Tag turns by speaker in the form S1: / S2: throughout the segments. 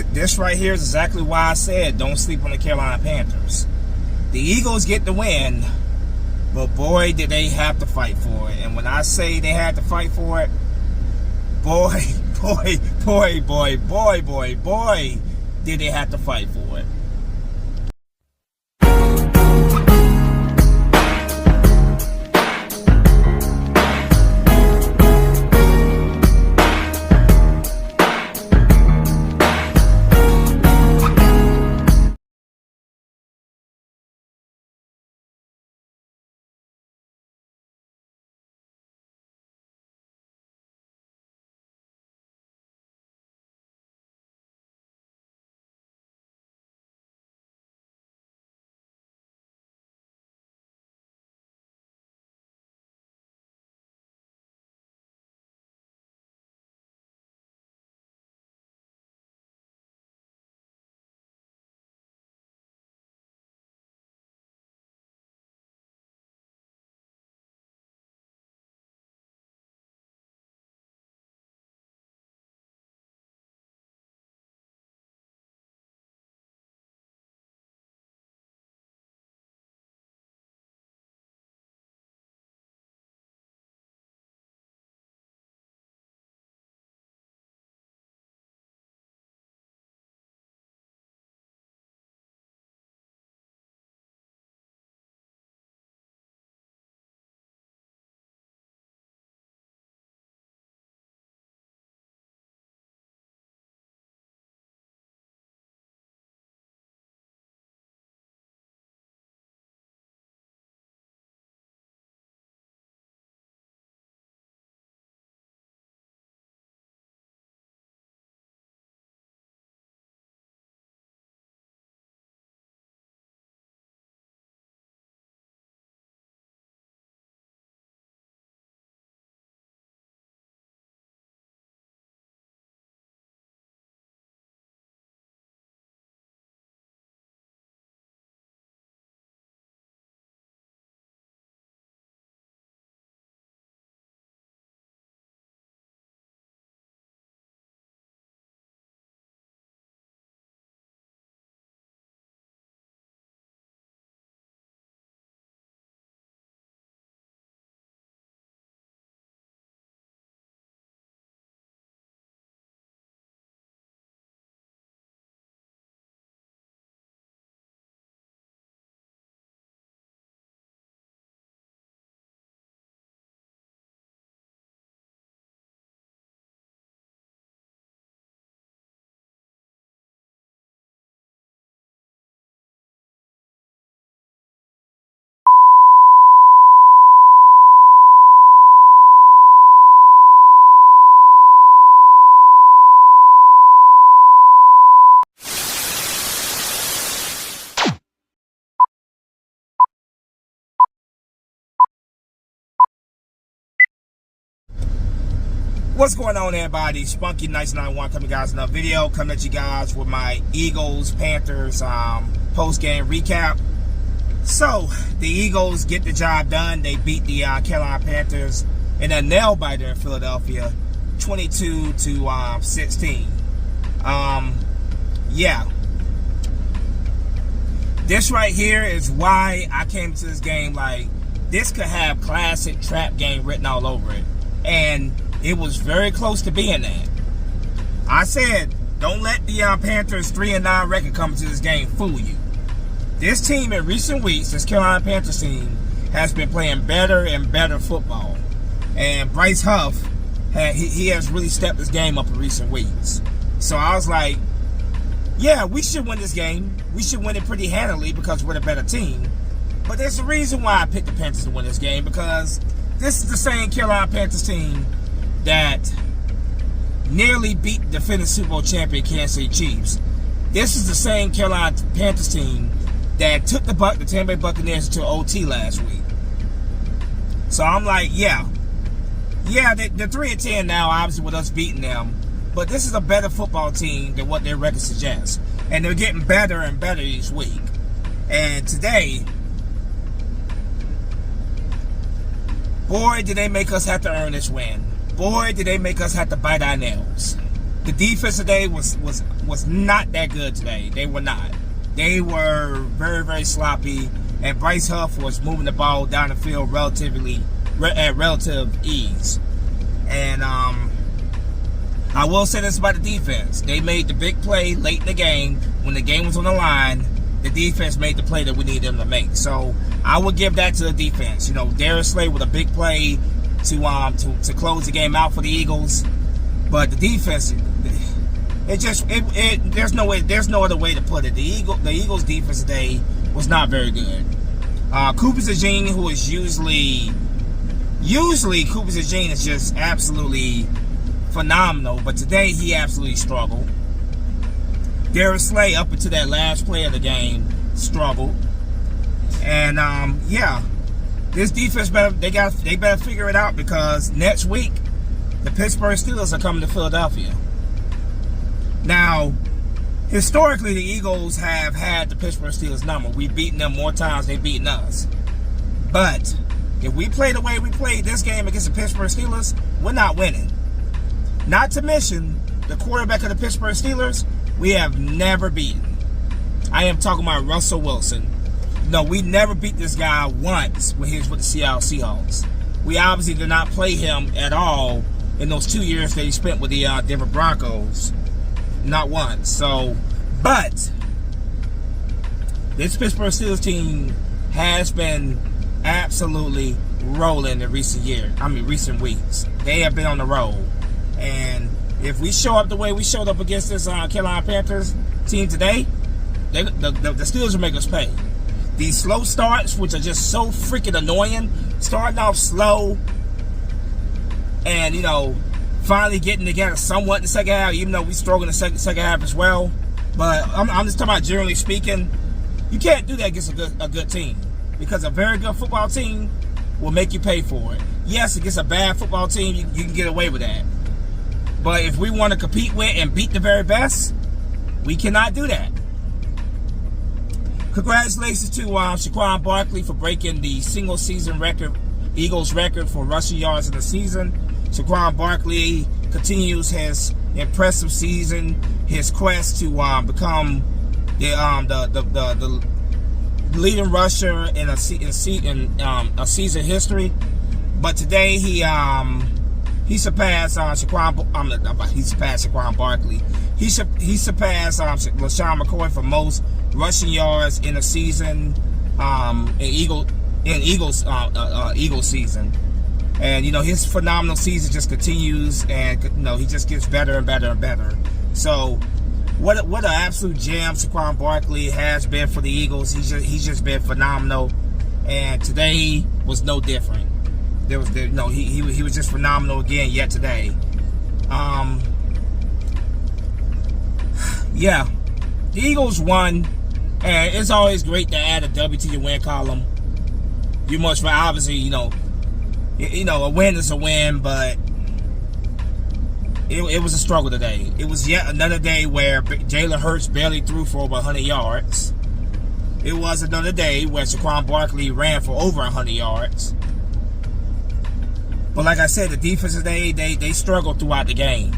S1: This right here is exactly why I said don't sleep on the Carolina Panthers. The Eagles get the win, but boy, did they have to fight for it. And when I say they had to fight for it, boy, did they have to fight for it. What's going on, everybody? Spunky Nice 91 coming, guys, another video. Coming at you guys with my Eagles Panthers post-game recap. So the Eagles get the job done. They beat the Carolina Panthers in a nail biter in Philadelphia, 22-16. Yeah. This right here is why I came to this game like this could have classic trap game written all over it, and it was very close to being that. I said, don't let the Panthers 3-9 record come to this game fool you. This team in recent weeks, this Carolina Panthers team, has been playing better and better football. And Bryce Huff, he has really stepped his game up in recent weeks. So I was like, yeah, we should win this game. We should win it pretty handily because we're the better team. But there's a reason why I picked the Panthers to win this game, because this is the same Carolina Panthers team that nearly beat the defending Super Bowl champion Kansas City Chiefs. This is the same Carolina Panthers team that took the Tampa Bay Buccaneers to OT last week. So I'm like, yeah, they're 3-10 now, obviously, with us beating them. But this is a better football team than what their record suggests. And they're getting better and better each week. And today, boy, did they make us have to earn this win. Boy, did they make us have to bite our nails. The defense today was not that good today. They were not. They were very, very sloppy, and Bryce Huff was moving the ball down the field at relative ease. And I will say this about the defense. They made the big play late in the game. When the game was on the line, the defense made the play that we needed them to make. So I would give that to the defense. You know, Darius Slay with a big play to close the game out for the Eagles. But the defense, there's no other way to put it. The Eagles defense today was not very good. Cooper DeJean, who is usually Cooper DeJean is just absolutely phenomenal, but today he absolutely struggled. Darius Slay, up until that last play of the game, struggled. And yeah, this defense they better figure it out, because next week the Pittsburgh Steelers are coming to Philadelphia. Now, historically, the Eagles have had the Pittsburgh Steelers number. We've beaten them more times than they've beaten us. But if we play the way we played this game against the Pittsburgh Steelers, we're not winning. Not to mention, the quarterback of the Pittsburgh Steelers, we have never beaten. I am talking about Russell Wilson. No, we never beat this guy once when he was with the Seattle Seahawks. We obviously did not play him at all in those 2 years that he spent with the Denver Broncos. Not once. So, but this Pittsburgh Steelers team has been absolutely rolling in recent weeks. They have been on the roll. And if we show up the way we showed up against this Carolina Panthers team today, the Steelers will make us pay. These slow starts, which are just so freaking annoying, starting off slow and, finally getting together somewhat in the second half, even though we struggled in the second half as well. But I'm just talking about generally speaking. You can't do that against a good team, because a very good football team will make you pay for it. Yes, against a bad football team, you can get away with that. But if we want to compete with and beat the very best, we cannot do that. Congratulations to Saquon Barkley for breaking the single-season record, Eagles record for rushing yards in the season. Saquon Barkley continues his impressive season, his quest to become the leading rusher in a season history. But today he surpassed Saquon Barkley. He surpassed LaShawn McCoy for most rushing yards in a season in Eagles season. And his phenomenal season just continues, and he just gets better and better and better. So what an absolute gem Saquon Barkley has been for the Eagles. He's just been phenomenal, and today was no different. He was just phenomenal again yet today. Yeah, the Eagles won, and it's always great to add a W to your win column. You must obviously a win is a win, but it was a struggle today. It was yet another day where Jalen Hurts barely threw for over 100 yards. It was another day where Saquon Barkley ran for over 100 yards. But like I said, the defense today, they struggled throughout the game.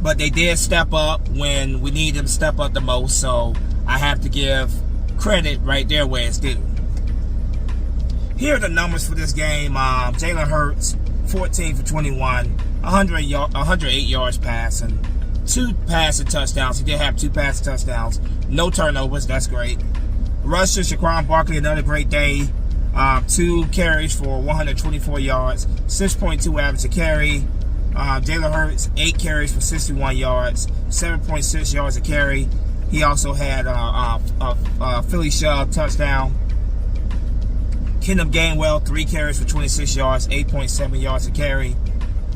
S1: But they did step up when we needed them to step up the most, so I have to give credit right there where it's due. Here are the numbers for this game. Jalen Hurts, 14 for 21, 108 yards passing, 2 passing touchdowns. He did have 2 passing touchdowns. No turnovers. That's great. Rusher, Saquon Barkley, another great day. 2 carries for 124 yards, 6.2 average a carry. Jalen Hurts, 8 carries for 61 yards, 7.6 yards a carry. He also had a Philly shove touchdown. Kenneth Gainwell, 3 carries for 26 yards, 8.7 yards a carry.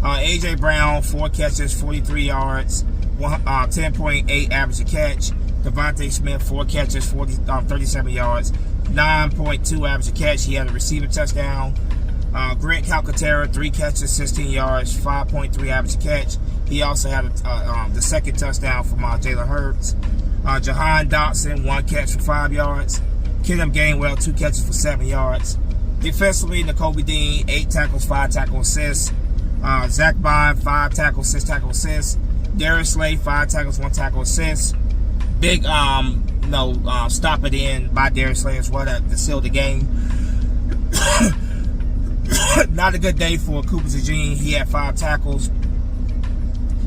S1: A.J. Brown, 4 catches, 43 yards, 10.8 average a catch. Devontae Smith, 4 catches, 37 yards, 9.2 average a catch. He had a receiving touchdown. Grant Calcaterra, 3 catches, 16 yards, 5.3 average a catch. He also had the second touchdown from Jalen Hurts. Jahan Dotson, 1 catch for 5 yards. Kenneth Gainwell, 2 catches for 7 yards. Defensively, Nakobe Dean, 8 tackles, 5 tackle assists. Zach Bond, 5 tackles, 6 tackle assists. Darius Slay, 5 tackles, 1 tackle assist. Big stop it in by Darius Slay as well to seal the game. Not a good day for Cooper DeJean. He had 5 tackles.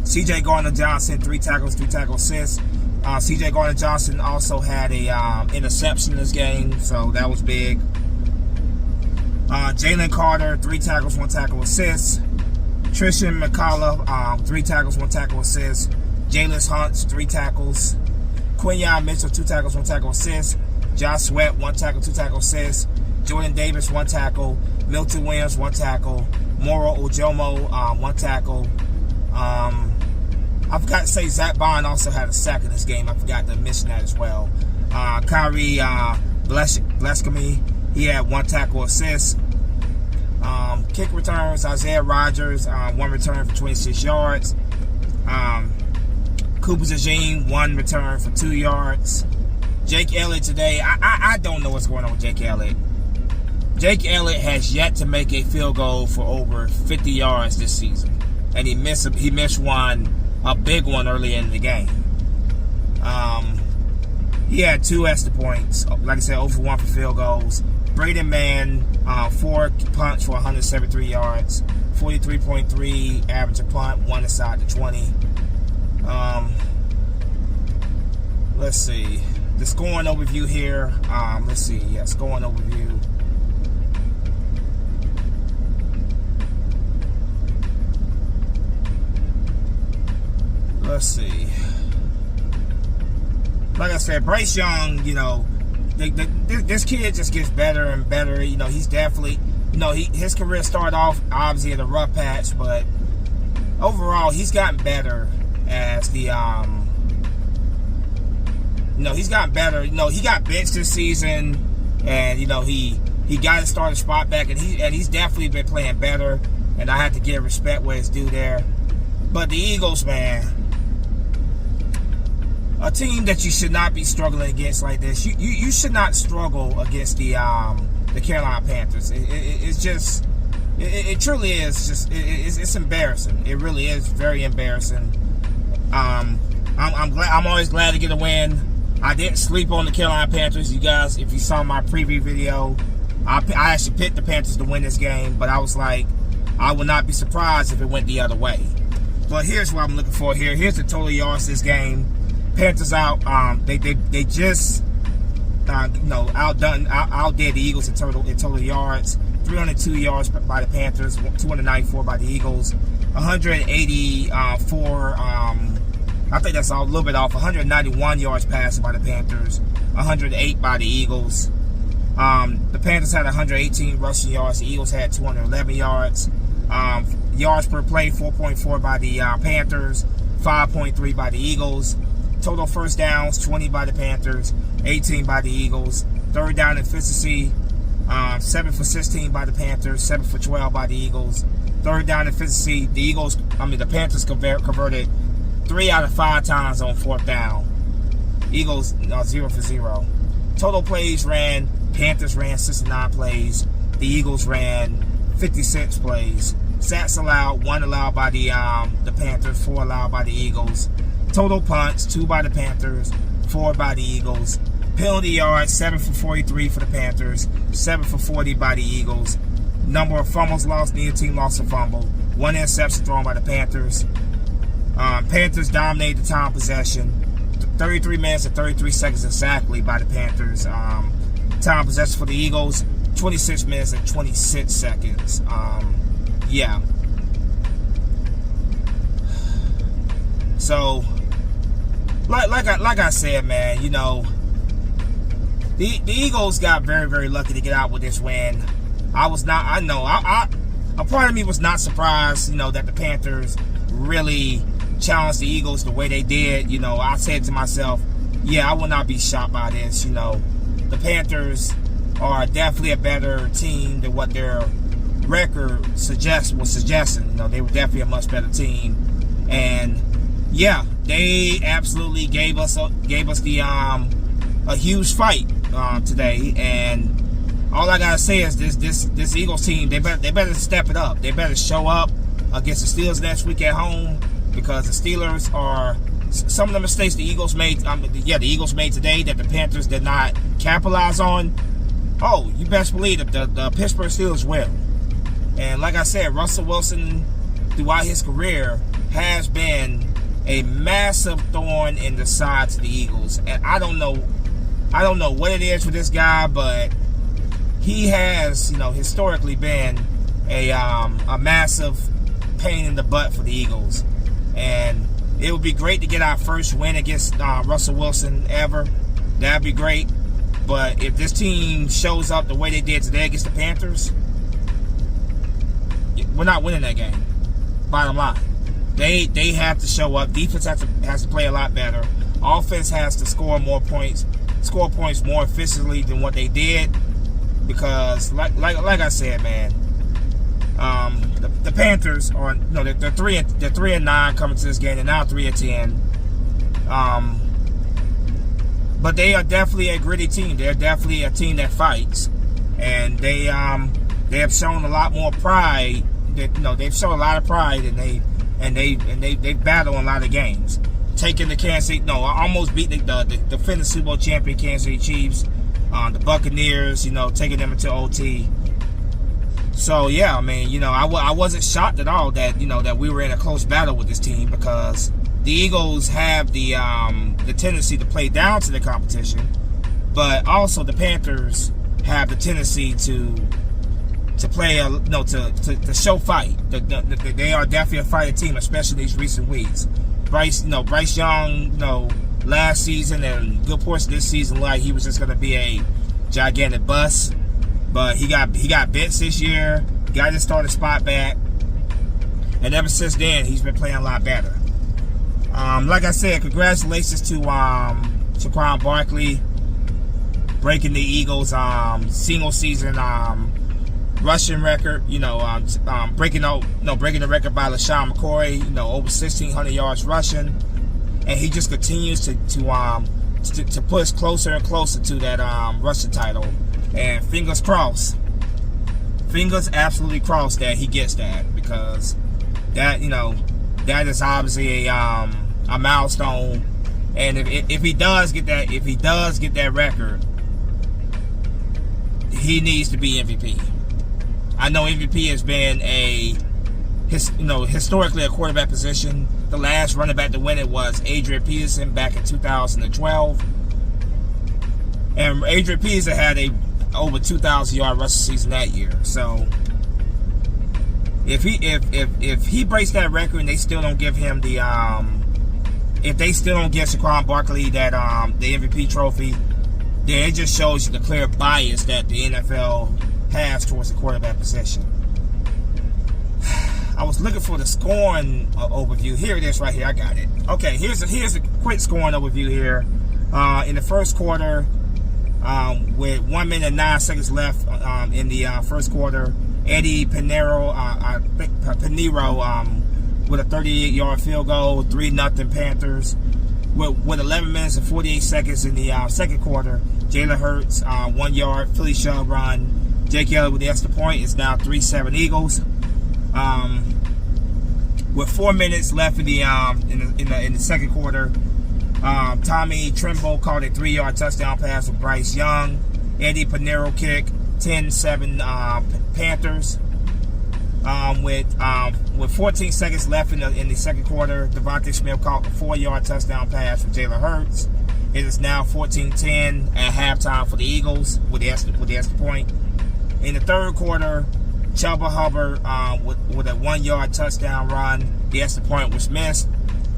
S1: C.J. Gardner-Johnson, 3 tackles, 3 tackle assists. C.J. Gardner-Johnson also had a interception in this game, so that was big. Jalen Carter, 3 tackles, 1 tackle assist. Trishan McCullough, 3 tackles, 1 tackle assist. Jalen Hunts, 3 tackles. Quinyon Mitchell, 2 tackles, 1 tackle assist. Josh Sweat, 1 tackle, 2 tackle assist. Jordan Davis, 1 tackle. Milton Williams, 1 tackle. Moro Ojomo, 1 tackle. I forgot to say Zach Bond also had a sack in this game. I forgot to mention that as well. Kyrie Bleskamy, he had 1 tackle assist. Kick returns, Isaiah Rodgers, 1 return for 26 yards. Cooper DeJean, 1 return for 2 yards. Jake Elliott today, I don't know what's going on with Jake Elliott. Jake Elliott has yet to make a field goal for over 50 yards this season. And he missed one, a big one early in the game. He had 2 extra points. Like I said, 0 for 1 for field goals. Braden Mann, 4 punts for 173 yards. 43.3 average a punt, 1 inside the 20. Let's see. The scoring overview here. Let's see. Yeah, scoring overview. Let's see. Like I said, Bryce Young, this kid just gets better and better. He's definitely, his career started off obviously in a rough patch, but overall he's gotten better as the, he's gotten better. He got benched this season, and he got his starting spot back, and he's definitely been playing better. And I have to give respect where it's due there. But the Eagles, man. A team that you should not be struggling against like this. You should not struggle against the Carolina Panthers. It truly is just it's embarrassing. It really is very embarrassing. I'm always glad to get a win. I didn't sleep on the Carolina Panthers. You guys, if you saw my preview video, I actually picked the Panthers to win this game, but I was like, I would not be surprised if it went the other way. But here's what I'm looking for here. Here's the total yards this game. Panthers out. They just outdid the Eagles in total yards. 302 yards by the Panthers, 294 by the Eagles, 184. I think that's a little bit off. 191 yards passing by the Panthers, 108 by the Eagles. The Panthers had 118 rushing yards. The Eagles had 211 yards. Yards per play, 4.4 by the Panthers, 5.3 by the Eagles. Total first downs, 20 by the Panthers, 18 by the Eagles. Third down efficiency, 7 for 16 by the Panthers, 7 for 12 by the Eagles. Third down efficiency, the Panthers converted 3 out of 5 times on 4th down. Eagles 0 for 0. Total plays ran, Panthers ran 69 plays. The Eagles ran 56 plays. Sacks allowed, 1 allowed by the Panthers, 4 allowed by the Eagles. Total punts, 2 by the Panthers, 4 by the Eagles. Penalty yards, 7 for 43 for the Panthers, 7 for 40 by the Eagles. Number of fumbles lost, neither team lost a fumble. 1 interception thrown by the Panthers. Panthers dominated the time possession. 33 minutes and 33 seconds exactly by the Panthers. Time possession for the Eagles, 26 minutes and 26 seconds. Yeah. So, like I said, man, the Eagles got very, very lucky to get out with this win. A part of me was not surprised, that the Panthers really challenged the Eagles the way they did. I said to myself, yeah, I will not be shocked by this. The Panthers are definitely a better team than what their record was suggesting. They were definitely a much better team, and yeah, they absolutely gave us a huge fight today. And all I gotta say is this Eagles team, they better step it up. They better show up against the Steelers next week at home because the Steelers are some of the mistakes the Eagles made. The Eagles made today that the Panthers did not capitalize on. Oh, you best believe that the Pittsburgh Steelers will. And like I said, Russell Wilson, throughout his career, has been a massive thorn in the side to the Eagles. And I don't know what it is with this guy, but he has, historically been a massive pain in the butt for the Eagles. And it would be great to get our first win against Russell Wilson ever. That'd be great. But if this team shows up the way they did today against the Panthers, we're not winning that game. Bottom line. They have to show up. Defense has to play a lot better. Offense has to score points more efficiently than what they did. Because like I said, man, the Panthers are they're 3-9 coming to this game. They're now 3-10. But they are definitely a gritty team. They're definitely a team that fights, and they have shown a lot more pride. They've shown a lot of pride, and they battle in a lot of games. Taking the Kansas City, almost beat the defending Super Bowl champion Kansas City Chiefs, the Buccaneers, taking them into OT. So yeah, I mean, I wasn't shocked at all that that we were in a close battle with this team, because the Eagles have the tendency to play down to the competition, but also the Panthers have the tendency to play to show fight. They are definitely a fighting team, especially these recent weeks. Bryce Young, last season and good portion of this season, like he was just going to be a gigantic bust, but he got bits this year. Got his starting spot back, and ever since then he's been playing a lot better. Like I said, congratulations to Saquon Barkley breaking the Eagles' single season rushing record. Breaking the record by LaShawn McCoy. Over 1,600 yards rushing, and he just continues to push closer and closer to that rushing title. And fingers absolutely crossed that he gets that, because that that is obviously a milestone. And if he does get that record, he needs to be MVP. I know MVP has been historically a quarterback position. The last running back to win it was Adrian Peterson back in 2012, and Adrian Peterson had a over 2,000 yard rushing season that year. So if he breaks that record and they still don't give him if they still don't give Saquon Barkley that the MVP trophy, then it just shows you the clear bias that the NFL has towards the quarterback position. I was looking for the scoring overview. Here it is right here. I got it. Okay, here's a quick scoring overview here. In the first quarter, with 1 minute and 9 seconds left in the first quarter, Eddie Pinheiro with a 38-yard field goal, 3-0 Panthers. With 11 minutes and 48 seconds in the second quarter, Jalen Hurts, 1 yard Philly shove run. Jake Elliott with the extra point. It's now 3-7 Eagles. With 4 minutes left in the second quarter, Tommy Tremble called a 3-yard touchdown pass with Bryce Young. Eddie Pinheiro kick, 10-7 Panthers. With 14 seconds left in the second quarter, Devontae Smith caught a 4-yard touchdown pass from Jalen Hurts. It is now 14-10 at halftime for the Eagles with the extra point. In the third quarter, Chuba Hubbard with a 1-yard touchdown run. The extra point was missed.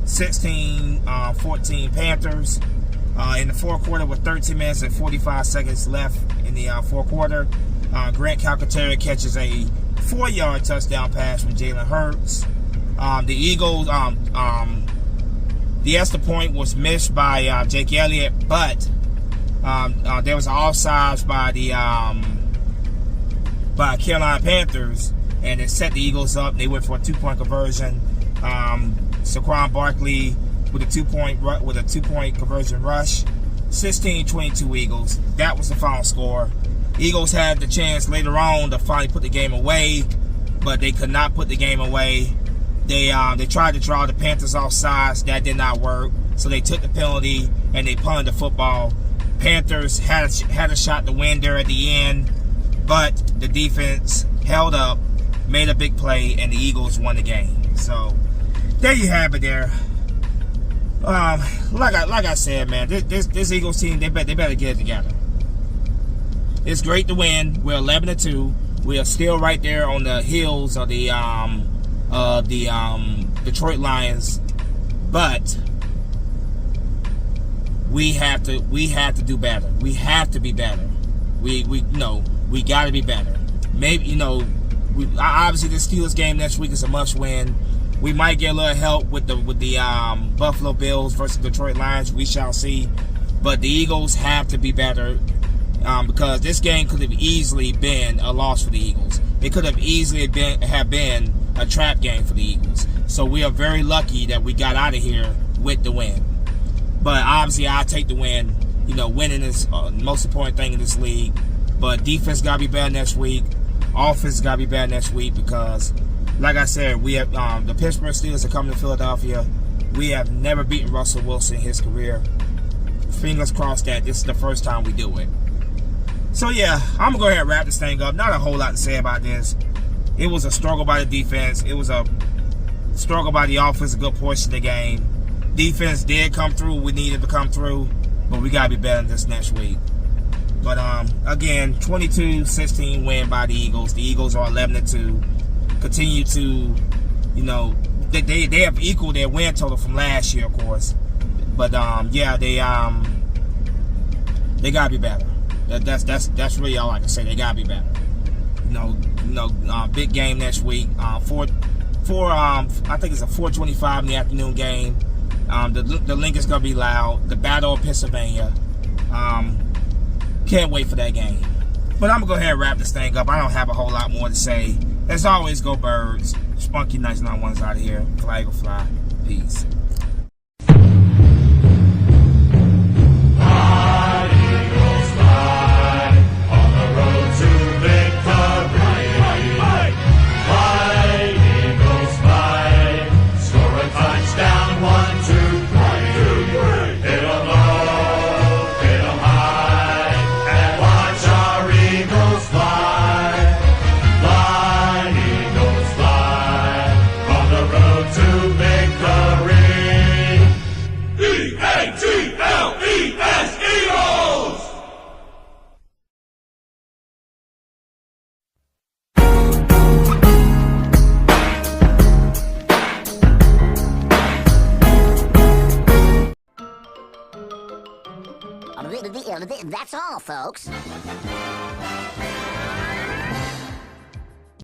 S1: 16-14 Panthers. In the fourth quarter, with 13 minutes and 45 seconds left in the fourth quarter, Grant Calcaterra catches a 4-yard touchdown pass from Jalen Hurts. The Eagles, the extra point was missed by Jake Elliott, but there was an offsides by Carolina Panthers, and it set the Eagles up. They went for a 2-point conversion. Saquon Barkley with a 2-point conversion rush. 16-22 Eagles. That was the final score. Eagles had the chance later on to finally put the game away, but they could not put the game away. They tried to draw the Panthers off sides. That did not work. So they took the penalty and they punted the football. Panthers had a shot to win there at the end, but the defense held up, made a big play, and the Eagles won the game. So there you have it there. Like I said, man, this Eagles team, they better get it together. It's great to win. We're 11-2. We are still right there on the heels of the Detroit Lions, but we have to do better. We have to be better. We got to be better. Maybe obviously the Steelers game next week is a must win. We might get a little help with the Buffalo Bills versus Detroit Lions. We shall see. But the Eagles have to be better because this game could have easily been a loss for the Eagles. It could have easily been a trap game for the Eagles. So we are very lucky that we got out of here with the win. But obviously, I take the win. Winning is the most important thing in this league. But defense got to be better next week. Offense got to be better next week because, like I said, we have the Pittsburgh Steelers are coming to Philadelphia. We have never beaten Russell Wilson in his career. Fingers crossed that this is the first time we do it. So yeah, I'm gonna go ahead and wrap this thing up. Not a whole lot to say about this. It was a struggle by the defense. It was a struggle by the offense a good portion of the game. Defense did come through. We needed to come through, but we gotta be better this next week. But again, 22-16 win by the Eagles. The Eagles are 11-2. Continue to, they have equaled their win total from last year, of course. But yeah, they gotta be better. That's really all I can say. They gotta be better. Big game next week. I think it's a 4:25 in the afternoon game. The link is gonna be loud. The Battle of Pennsylvania. Can't wait for that game. But I'm gonna go ahead and wrap this thing up. I don't have a whole lot more to say. As always, go Birds. Spunky Nice 91's out of here. Flag will fly. Peace.
S2: That's all, folks.